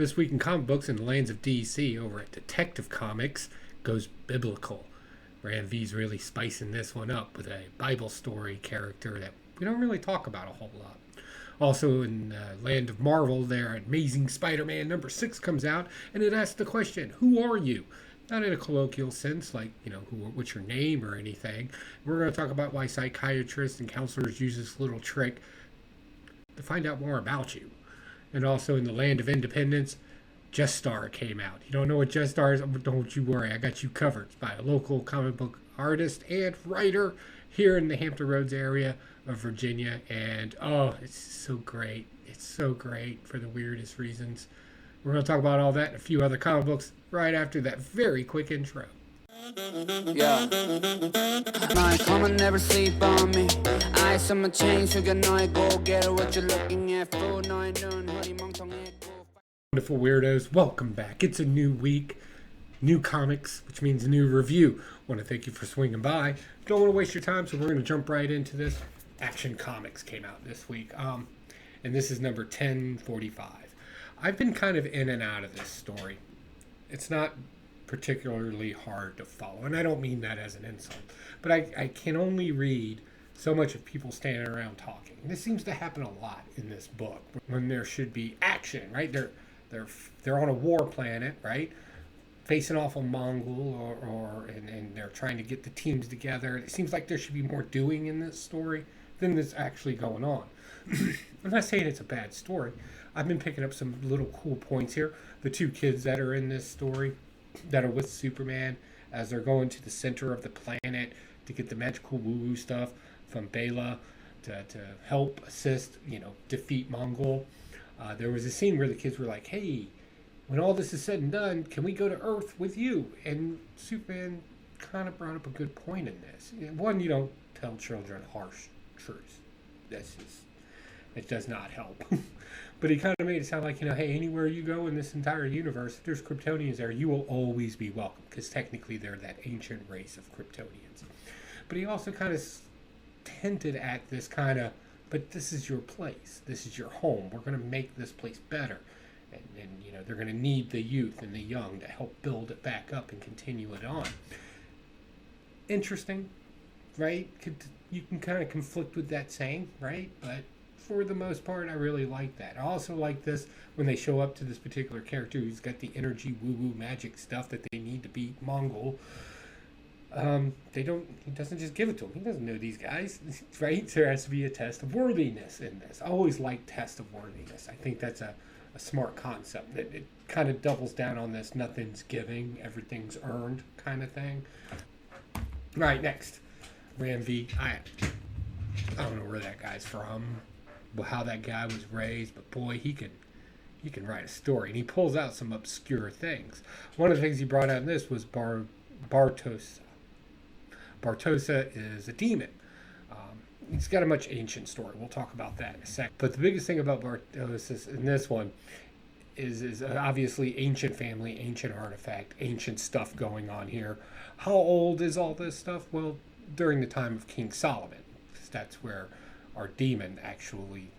This week in comic books in the lands of DC over at Detective Comics goes biblical. Ram V's really spicing this one up with a Bible story character that we don't really talk about a whole lot. Also in the land of Marvel, their Amazing Spider-Man number 6 comes out, and it asks the question, who are you? Not in a colloquial sense, like, what's your name or anything. We're going to talk about why psychiatrists and counselors use this little trick to find out more about you. And also in the land of independence, Just Star came out. You don't know what Just Star is? Don't you worry, I got you covered. It's by a local comic book artist and writer here in the Hampton Roads area of Virginia. And it's so great. It's so great for the weirdest reasons. We're going to talk about all that and a few other comic books right after that very quick intro. Yeah. My come and never sleep on me. I some change you know I go get what you're looking at for Wonderful weirdos, welcome back. It's a new week, new comics, which means a new review. Want to thank you for swinging by. Don't want to waste your time, so we're going to jump right into this. Action Comics came out this week, and this is number 1045. I've been kind of in and out of this story. It's not particularly hard to follow, and I don't mean that as an insult, but I can only read so much of people standing around talking. And this seems to happen a lot in this book when there should be action, right? They're on a war planet, right? Facing off a Mongol and they're trying to get the teams together. It seems like there should be more doing in this story than that's actually going on. I'm not saying it's a bad story. I've been picking up some little cool points here. The two kids that are in this story that are with Superman as they're going to the center of the planet to get the magical woo-woo stuff from Bela to help assist, defeat Mongol. There was a scene where the kids were like, hey, when all this is said and done, can we go to Earth with you? And Superman kind of brought up a good point in this. One, you don't tell children harsh truths. It does not help. But he kind of made it sound like, hey, anywhere you go in this entire universe, if there's Kryptonians there, you will always be welcome, because technically they're that ancient race of Kryptonians. But he also kind of hinted at this kind of, but this is your place. This is your home. We're going to make this place better. And they're going to need the youth and the young to help build it back up and continue it on. Interesting, right? You can kind of conflict with that saying, right? But for the most part, I really like that. I also like this when they show up to this particular character who's got the energy woo-woo magic stuff that they need to beat Mongol. He doesn't just give it to him. He doesn't know these guys, right? There has to be a test of worthiness in this. I always like test of worthiness. I think that's a smart concept. It kind of doubles down on this nothing's giving, everything's earned kind of thing. Right, next. Ram V. I don't know where that guy's from, how that guy was raised, but boy, he can write a story. And he pulls out some obscure things. One of the things he brought out in this was Bartosa. Bartosa is a demon. He's got a much ancient story. We'll talk about that in a sec. But the biggest thing about Bartosa in this one is obviously ancient family, ancient artifact, ancient stuff going on here. How old is all this stuff? Well, during the time of King Solomon. That's where our demon actually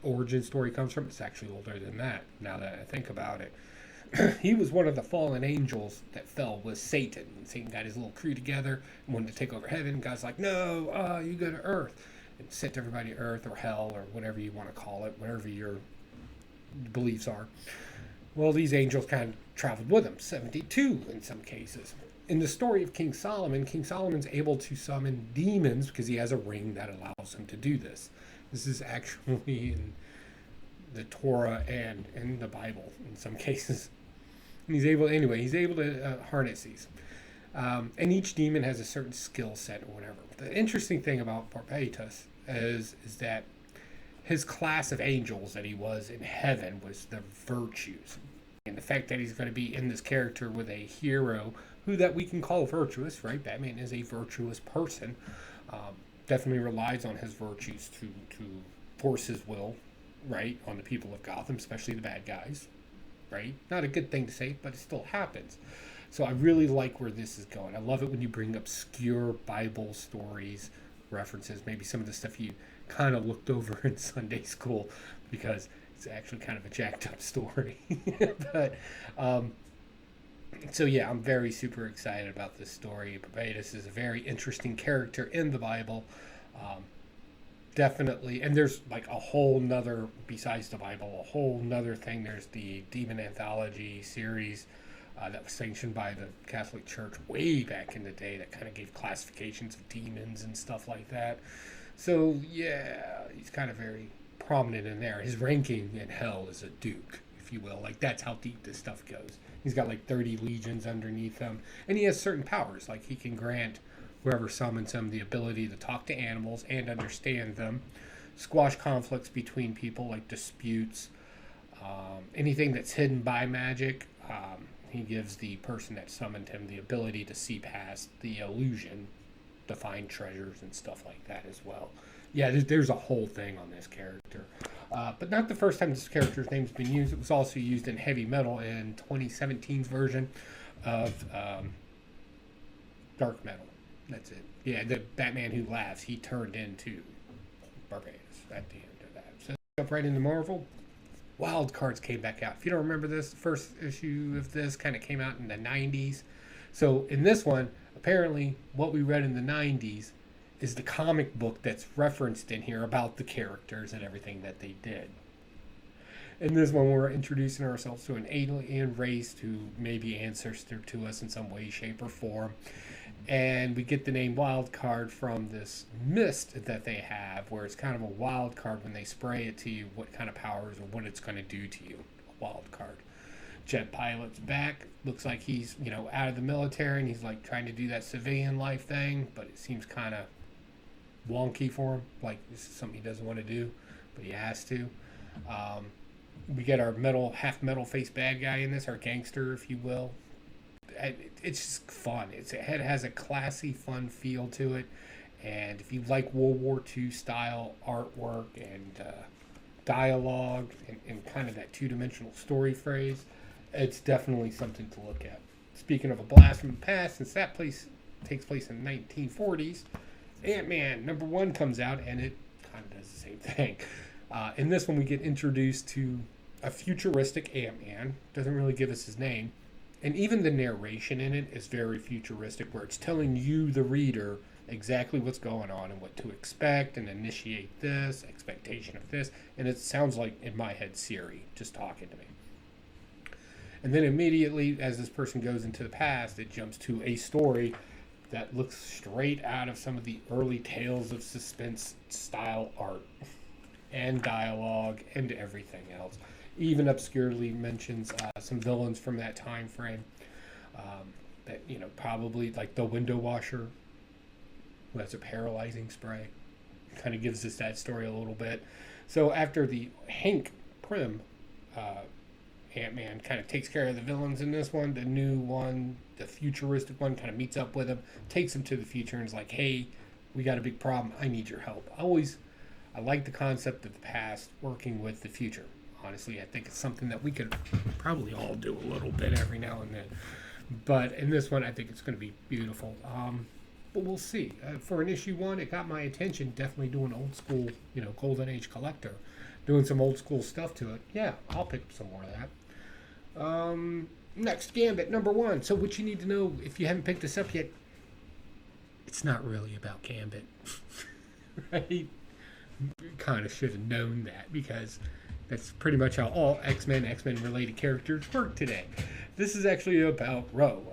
origin story comes from. It's actually older than that, now that I think about it. He was one of the fallen angels that fell with Satan. Satan got his little crew together and wanted to take over heaven. God's like, no, you go to Earth. And sent everybody to Earth or hell or whatever you want to call it, whatever your beliefs are. Well, these angels kind of traveled with him, 72 in some cases. In the story of King Solomon's able to summon demons because he has a ring that allows him to do this. This is actually in the Torah and in the Bible in some cases. And he's able to harness these. And each demon has a certain skill set or whatever. The interesting thing about Barbatos is that his class of angels that he was in heaven was the virtues. And the fact that he's going to be in this character with a hero who that we can call virtuous, right? Batman is a virtuous person. Definitely relies on his virtues to force his will, right, on the people of Gotham, especially the bad guys, right? Not a good thing to say, but it still happens. So I really like where this is going. I love it when you bring obscure Bible stories, references, maybe some of the stuff you kind of looked over in Sunday school, because It's actually kind of a jacked up story. But so yeah, I'm very super excited about this story. Barbados is a very interesting character in the Bible. Um, Definitely, and there's like a whole nother, besides the Bible, a whole nother thing. There's the Demon Anthology series that was sanctioned by the Catholic Church way back in the day that kind of gave classifications of demons and stuff like that. So yeah, he's kind of very prominent in there. His ranking in hell is a duke, if you will. Like that's how deep this stuff goes. He's got like 30 legions underneath him, and he has certain powers. Like he can grant whoever summons him the ability to talk to animals and understand them, squash conflicts between people like disputes, anything that's hidden by magic. He gives the person that summoned him the ability to see past the illusion, to find treasures and stuff like that as well. Yeah, there's a whole thing on this character. But not the first time this character's name's been used. It was also used in Heavy Metal in 2017's version of Dark Metal. That's it. Yeah, the Batman Who Laughs, he turned into Barbados at the end of that. So jump right into Marvel. Wildcards came back out. If you don't remember this, the first issue of this kind of came out in the 90s. So in this one, apparently what we read in the 90s is the comic book that's referenced in here about the characters and everything that they did. In this one, we're introducing ourselves to an alien race who may be ancestor to us in some way, shape, or form. And we get the name Wild Card from this mist that they have, where it's kind of a wild card when they spray it to you, what kind of powers or what it's going to do to you. A wild card. Jet Pilot's back. Looks like he's, out of the military and he's like trying to do that civilian life thing, but it seems kind of wonky for him. Like this is something he doesn't want to do, but he has to. We get our half metal face bad guy in this, our gangster, if you will. It's just fun. It has a classy, fun feel to it. And if you like World War II style artwork and dialogue and kind of that two-dimensional story phrase, it's definitely something to look at. Speaking of a blast from the past, since that takes place in the 1940s, Ant-Man #1 comes out, and it kind of does the same thing. In this one, we get introduced to a futuristic Ant-Man. Doesn't really give us his name. And even the narration in it is very futuristic, where it's telling you, the reader, exactly what's going on and what to expect and initiate this, expectation of this. And it sounds like, in my head, Siri just talking to me. And then immediately, as this person goes into the past, it jumps to a story that looks straight out of some of the early Tales of Suspense style art and dialogue and everything else. Even obscurely mentions some villains from that time frame. That, probably like the window washer, who has a paralyzing spray. Kind of gives us that story a little bit. So after the Hank Pym Ant-Man kind of takes care of the villains in this one, the new one, the futuristic one, kind of meets up with him, takes him to the future, and is like, hey, we got a big problem. I need your help. I like the concept of the past working with the future. Honestly, I think it's something that we could probably all do a little bit every now and then. But in this one, I think it's going to be beautiful. But we'll see. For an issue 1, it got my attention. Definitely doing old school, Golden Age collector. Doing some old school stuff to it. Yeah, I'll pick some more of that. Next, Gambit #1. So what you need to know, if you haven't picked this up yet, it's not really about Gambit. Right? You kind of should have known that, because that's pretty much how all X-Men related characters work today. This is actually about Ro.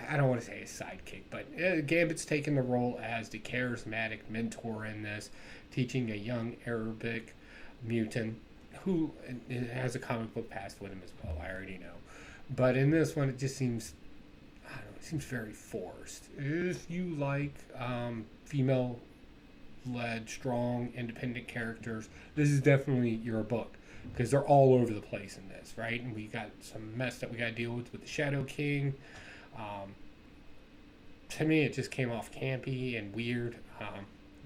I don't want to say a sidekick, but Gambit's taken the role as the charismatic mentor in this, teaching a young Arabic mutant who has a comic book past with him as well. I already know. But in this one, it just seems, it seems very forced. If you like female led, strong, independent characters, this is definitely your book, because they're all over the place in this, right? And we got some mess that we got to deal with the Shadow King. To me, it just came off campy and weird.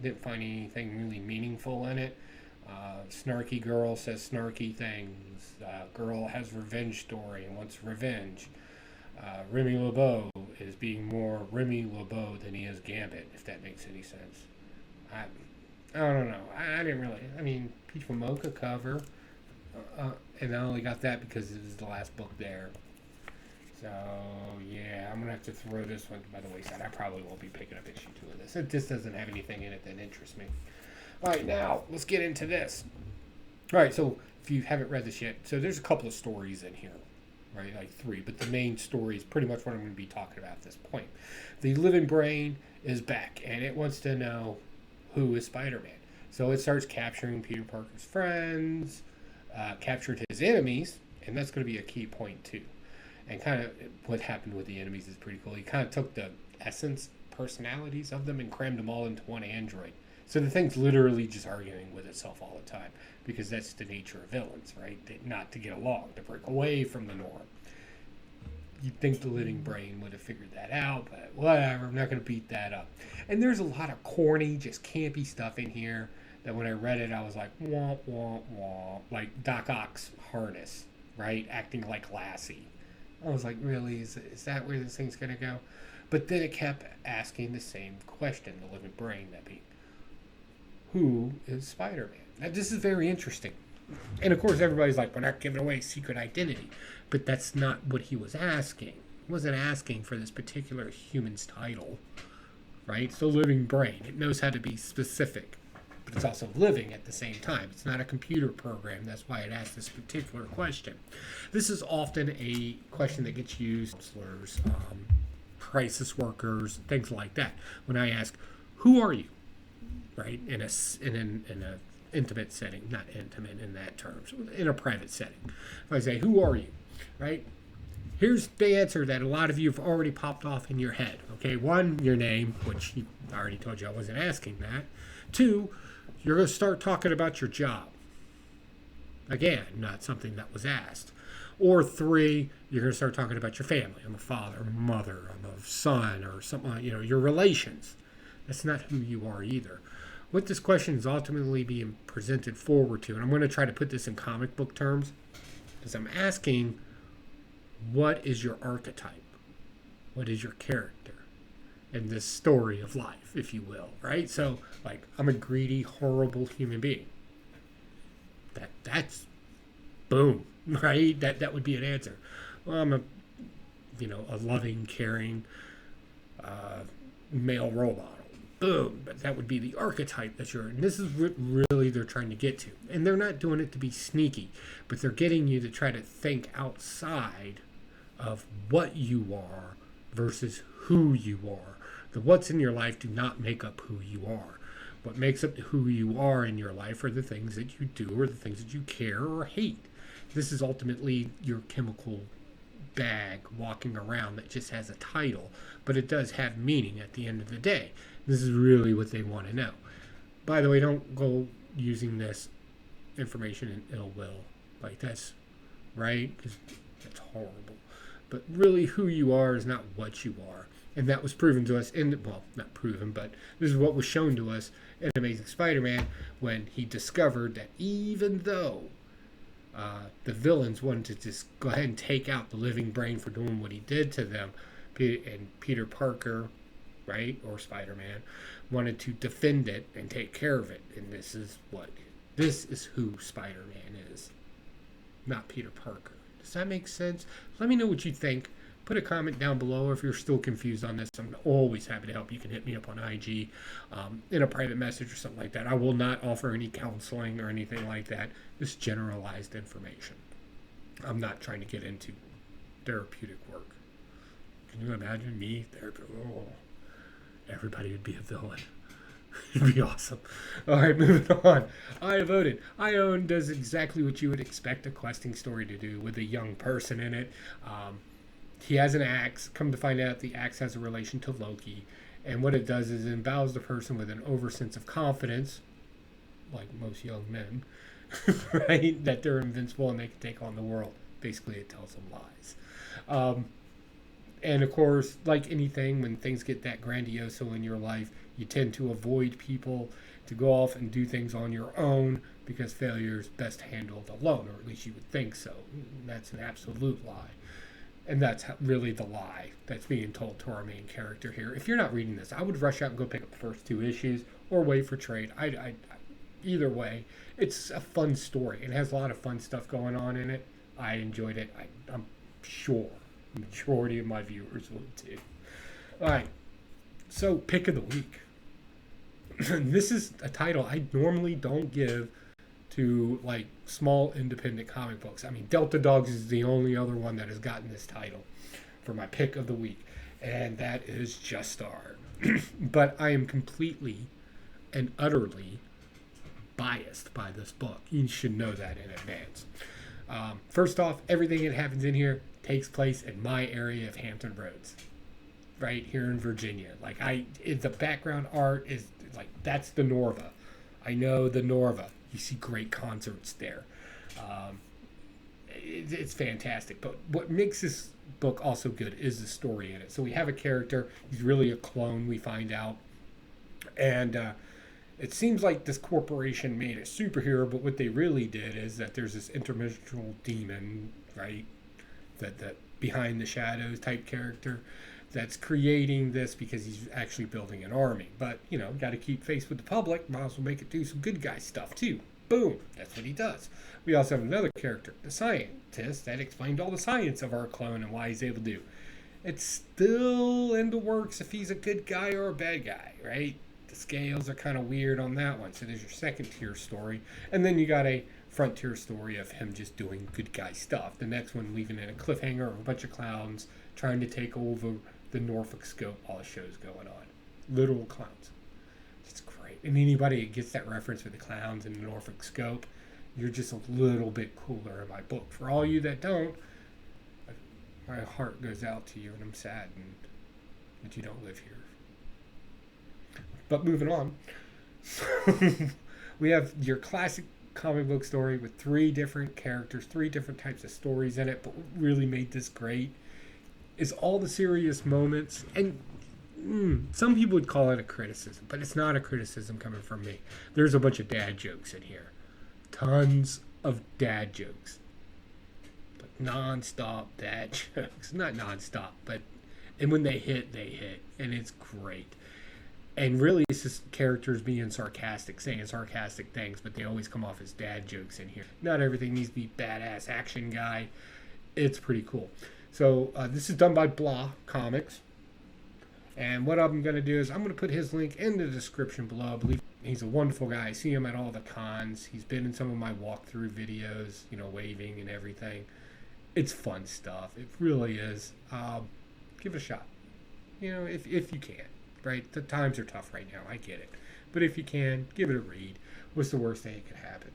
Didn't find anything really meaningful in it. Snarky girl says snarky things. Girl has revenge story and wants revenge. Remy LeBeau is being more Remy LeBeau than he is Gambit, if that makes any sense. I don't know. I didn't really. I mean, Peach Mocha cover, and I only got that because it was the last book there. So yeah, I'm gonna have to throw this one by the wayside. I probably won't be picking up issue 2 of this. It just doesn't have anything in it that interests me. All right, now let's get into this. All right, so if you haven't read this yet, so there's a couple of stories in here, right? Like 3, but the main story is pretty much what I'm going to be talking about at this point. The living brain is back, and it wants to know who is Spider-Man. So it starts capturing Peter Parker's friends, captured his enemies, and that's going to be a key point too. And kind of what happened with the enemies is pretty cool. He kind of took the essence, personalities of them, and crammed them all into one android. So the thing's literally just arguing with itself all the time, because that's the nature of villains, right? Not to get along, to break away from the norm. You'd think the living brain would have figured that out, but whatever, I'm not going to beat that up. And there's a lot of corny, just campy stuff in here that when I read it, I was like, wah, wah, wah. Like Doc Ock's harness, right? Acting like Lassie. I was like, really? Is that where this thing's going to go? But then it kept asking the same question, the living brain, that being, who is Spider-Man? Now, this is very interesting. And of course, everybody's like, we're not giving away secret identity. But that's not what he was asking. He wasn't asking for this particular human's title, right? It's the living brain. It knows how to be specific, but it's also living at the same time. It's not a computer program. That's why it asks this particular question. This is often a question that gets used, counselors, crisis workers, things like that. When I ask, who are you? Right, in a intimate setting, not intimate in that terms, in a private setting. If I say, who are you? Right? Here's the answer that a lot of you have already popped off in your head. Okay, 1, your name, which I already told you I wasn't asking that. 2, you're going to start talking about your job. Again, not something that was asked. Or 3, you're going to start talking about your family. I'm a father, I'm a mother, I'm a son, or something, your relations. That's not who you are either. What this question is ultimately being presented forward to, and I'm going to try to put this in comic book terms, is I'm asking, what is your archetype? What is your character in this story of life, if you will, right? So, like, I'm a greedy, horrible human being. That's boom, right? That would be an answer. Well, I'm a loving, caring male role model. Boom, but that would be the archetype that you're in. This is what really they're trying to get to. And they're not doing it to be sneaky, but they're getting you to try to think outside of what you are versus who you are. The what's in your life do not make up who you are. What makes up who you are in your life are the things that you do or the things that you care or hate. This is ultimately your chemical bag walking around that just has a title, but it does have meaning at the end of the day. This is really what they want to know. By the way, don't go using this information in ill will. Like, that's right, because that's horrible. But really, who you are is not what you are. And that was proven to us not proven, but this is what was shown to us in Amazing Spider-Man when he discovered that even though the villains wanted to just go ahead and take out the living brain for doing what he did to them, and Peter Parker, right, or Spider-Man, wanted to defend it and take care of it. And this is who Spider-Man is, not Peter Parker. Does that make sense? Let me know what you think. Put a comment down below if you're still confused on this. I'm always happy to help. You can hit me up on IG in a private message or something like that. I will not offer any counseling or anything like that. Just generalized information. I'm not trying to get into therapeutic work. Can you imagine me therapy? Oh, everybody would be a villain. It'd be awesome. All right, moving on. I voted. Ione does exactly what you would expect a questing story to do with a young person in it. He has an axe. Come to find out, the axe has a relation to Loki. And what it does is it endows the person with an over sense of confidence, like most young men, right? That they're invincible and they can take on the world. Basically, it tells them lies. And of course, like anything, when things get that grandiose in your life, you tend to avoid people, to go off and do things on your own, because failure is best handled alone, or at least you would think so. That's an absolute lie. And that's really the lie that's being told to our main character here. If you're not reading this, I would rush out and go pick up the first 2 issues, or wait for trade. Either way, it's a fun story. It has a lot of fun stuff going on in it. I enjoyed it. I'm sure the majority of my viewers will too. All right, so pick of the week. This is a title I normally don't give to like small independent comic books. I mean, Delta Dogs is the only other one that has gotten this title for my pick of the week, and that is Just Star. But I am completely and utterly biased by this book. You should know that in advance. First off, everything that happens in here takes place in my area of Hampton Roads, right here in Virginia. Like the background art is like, that's the Norva. I know the Norva. You see great concerts there. It's fantastic. But what makes this book also good is the story in it. So we have a character. He's really a clone, we find out. And it seems like this corporation made a superhero, but what they really did is that there's this interdimensional demon, right? That behind the shadows type character that's creating this because he's actually building an army. But, got to keep face with the public. Might as well make it do some good guy stuff too. Boom. That's what he does. We also have another character, the scientist, that explained all the science of our clone and why he's able to do. It's still in the works if he's a good guy or a bad guy, right? The scales are kind of weird on that one. So there's your second tier story. And then you got a frontier story of him just doing good guy stuff. The next one leaving in a cliffhanger of a bunch of clowns trying to take over the Norfolk scope while the show's going on. Literal clowns. It's great. And anybody that gets that reference with the clowns and the Norfolk scope, you're just a little bit cooler in my book. For all you that don't, my heart goes out to you and I'm saddened that you don't live here. But moving on, we have your classic comic book story with 3 different characters, 3 different types of stories in it. But what really made this great is all the serious moments. And some people would call it a criticism, but it's not a criticism coming from me. There's a bunch of dad jokes in here. Tons of dad jokes. Like non-stop dad jokes. Not non-stop, but and when they hit, and it's great. And really, it's just characters being sarcastic, saying sarcastic things, but they always come off as dad jokes in here. Not everything needs to be badass action guy. It's pretty cool. So this is done by Blah Comics. And what I'm going to do is I'm going to put his link in the description below. I believe he's a wonderful guy. I see him at all the cons. He's been in some of my walkthrough videos, waving and everything. It's fun stuff. It really is. Give it a shot. If you can. Right? The times are tough right now. I get it. But if you can, give it a read. What's the worst thing that could happen?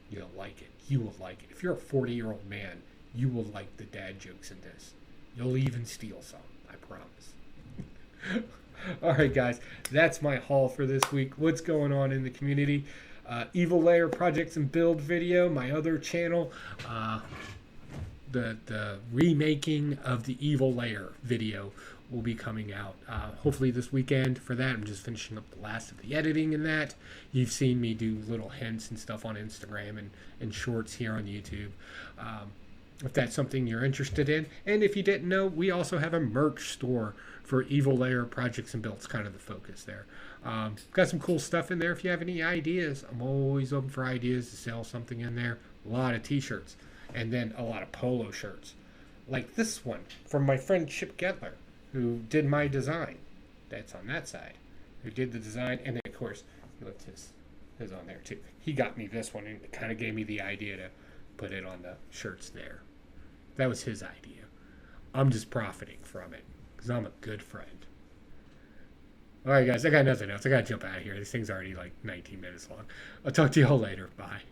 You'll like it. You will like it. If you're a 40-year-old man, you will like the dad jokes in this. You'll even steal some. I promise. All right, guys. That's my haul for this week. What's going on in the community? Evil Layer Projects and Build video. My other channel. The remaking of the Evil Layer video will be coming out hopefully this weekend. For that, I'm just finishing up the last of the editing in that. You've seen me do little hints and stuff on Instagram and shorts here on YouTube. If that's something you're interested in. And if you didn't know, we also have a merch store for Evil Layer Projects and Builds, kind of the focus there. Got some cool stuff in there. If you have any ideas, I'm always open for ideas to sell something in there. A lot of t-shirts and then a lot of polo shirts. Like this one from my friend Chip Gettler, who did my design. That's on that side. Who did the design. And then, of course, he left his on there, too. He got me this one, and it kind of gave me the idea to put it on the shirts there. That was his idea. I'm just profiting from it, because I'm a good friend. All right, guys, I got nothing else. I got to jump out of here. This thing's already like 19 minutes long. I'll talk to y'all later. Bye.